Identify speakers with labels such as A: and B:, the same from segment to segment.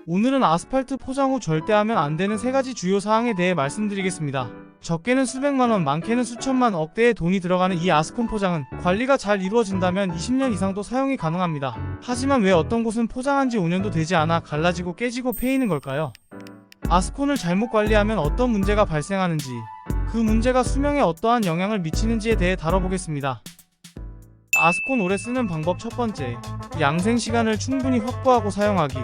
A: 오늘은 아스팔트 포장 후 절대 하면 안 되는 3가지 주요 사항에 대해 말씀드리겠습니다. 적게는 수백만원, 많게는 수천만, 억대의 돈이 들어가는 이 아스콘 포장은 관리가 잘 이루어진다면 20년 이상도 사용이 가능합니다. 하지만 왜 어떤 곳은 포장한 지 5년도 되지 않아 갈라지고 깨지고 패이는 걸까요? 아스콘을 잘못 관리하면 어떤 문제가 발생하는지, 그 문제가 수명에 어떠한 영향을 미치는지에 대해 다뤄보겠습니다. 아스콘 오래 쓰는 방법 첫 번째, 양생 시간을 충분히 확보하고 사용하기.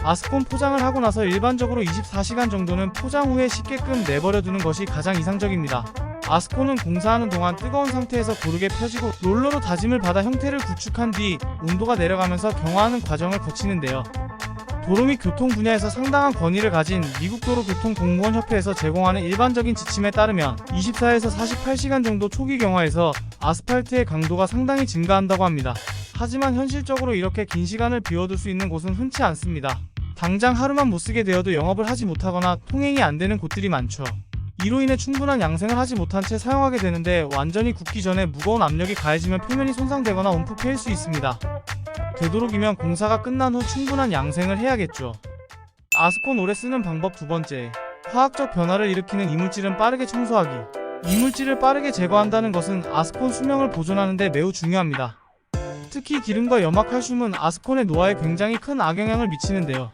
A: 아스콘 포장을 하고 나서 일반적으로 24시간 정도는 포장 후에 식게끔 내버려 두는 것이 가장 이상적입니다. 아스콘은 공사하는 동안 뜨거운 상태에서 고르게 펴지고 롤러로 다짐을 받아 형태를 구축한 뒤 온도가 내려가면서 경화하는 과정을 거치는데요. 도로 및 교통 분야에서 상당한 권위를 가진 미국 도로교통공무원협회에서 제공하는 일반적인 지침에 따르면 24에서 48시간 정도 초기 경화에서 아스팔트의 강도가 상당히 증가한다고 합니다. 하지만 현실적으로 이렇게 긴 시간을 비워둘 수 있는 곳은 흔치 않습니다. 당장 하루만 못쓰게 되어도 영업을 하지 못하거나 통행이 안 되는 곳들이 많죠. 이로 인해 충분한 양생을 하지 못한 채 사용하게 되는데 완전히 굳기 전에 무거운 압력이 가해지면 표면이 손상되거나 움푹 패일 수 있습니다. 되도록이면 공사가 끝난 후 충분한 양생을 해야겠죠. 아스콘 오래 쓰는 방법 두 번째, 화학적 변화를 일으키는 이물질은 빠르게 청소하기. 이물질을 빠르게 제거한다는 것은 아스콘 수명을 보존하는 데 매우 중요합니다. 특히 기름과 염화칼슘은 아스콘의 노화에 굉장히 큰 악영향을 미치는데요.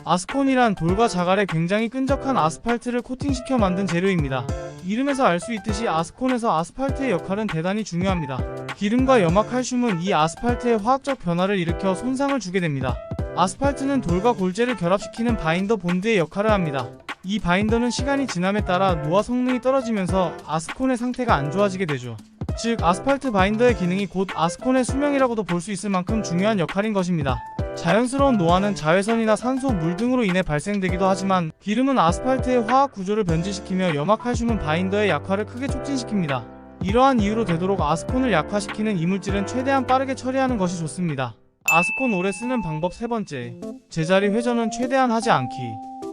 A: 아스콘이란 돌과 자갈에 굉장히 끈적한 아스팔트를 코팅시켜 만든 재료입니다. 이름에서 알 수 있듯이 아스콘에서 아스팔트의 역할은 대단히 중요합니다. 기름과 염화칼슘은 이 아스팔트의 화학적 변화를 일으켜 손상을 주게 됩니다. 아스팔트는 돌과 골재를 결합시키는 바인더 본드의 역할을 합니다. 이 바인더는 시간이 지남에 따라 노화 성능이 떨어지면서 아스콘의 상태가 안 좋아지게 되죠. 즉 아스팔트 바인더의 기능이 곧 아스콘의 수명이라고도 볼 수 있을 만큼 중요한 역할인 것입니다. 자연스러운 노화는 자외선이나 산소, 물 등으로 인해 발생되기도 하지만 기름은 아스팔트의 화학 구조를 변질시키며 염화칼슘은 바인더의 약화를 크게 촉진시킵니다. 이러한 이유로 되도록 아스콘을 약화시키는 이물질은 최대한 빠르게 처리하는 것이 좋습니다. 아스콘 오래 쓰는 방법 세 번째, 제자리 회전은 최대한 하지 않기.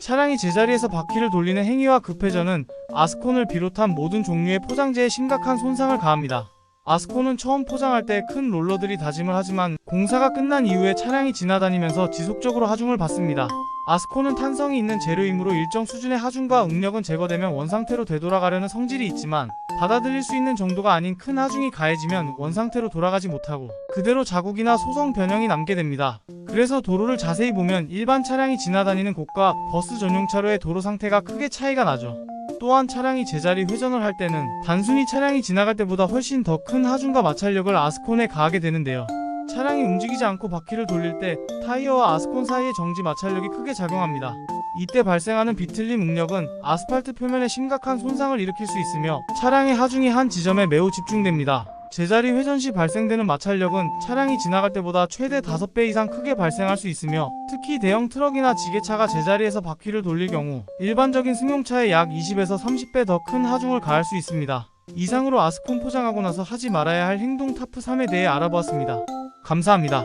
A: 차량이 제자리에서 바퀴를 돌리는 행위와 급회전은 아스콘을 비롯한 모든 종류의 포장재에 심각한 손상을 가합니다. 아스콘은 처음 포장할 때 큰 롤러들이 다짐을 하지만 공사가 끝난 이후에 차량이 지나다니면서 지속적으로 하중을 받습니다. 아스콘은 탄성이 있는 재료이므로 일정 수준의 하중과 응력은 제거되면 원상태로 되돌아가려는 성질이 있지만 받아들일 수 있는 정도가 아닌 큰 하중이 가해지면 원상태로 돌아가지 못하고 그대로 자국이나 소성 변형이 남게 됩니다. 그래서 도로를 자세히 보면 일반 차량이 지나다니는 곳과 버스 전용 차로의 도로 상태가 크게 차이가 나죠. 또한 차량이 제자리 회전을 할 때는 단순히 차량이 지나갈 때보다 훨씬 더 큰 하중과 마찰력을 아스콘에 가하게 되는데요. 차량이 움직이지 않고 바퀴를 돌릴 때 타이어와 아스콘 사이의 정지 마찰력이 크게 작용합니다. 이때 발생하는 비틀림 응력은 아스팔트 표면에 심각한 손상을 일으킬 수 있으며 차량의 하중이 한 지점에 매우 집중됩니다. 제자리 회전 시 발생되는 마찰력은 차량이 지나갈 때보다 최대 5배 이상 크게 발생할 수 있으며 특히 대형 트럭이나 지게차가 제자리에서 바퀴를 돌릴 경우 일반적인 승용차의 약 20에서 30배 더 큰 하중을 가할 수 있습니다. 이상으로 아스콘 포장하고 나서 하지 말아야 할 행동 타프 3에 대해 알아보았습니다. 감사합니다.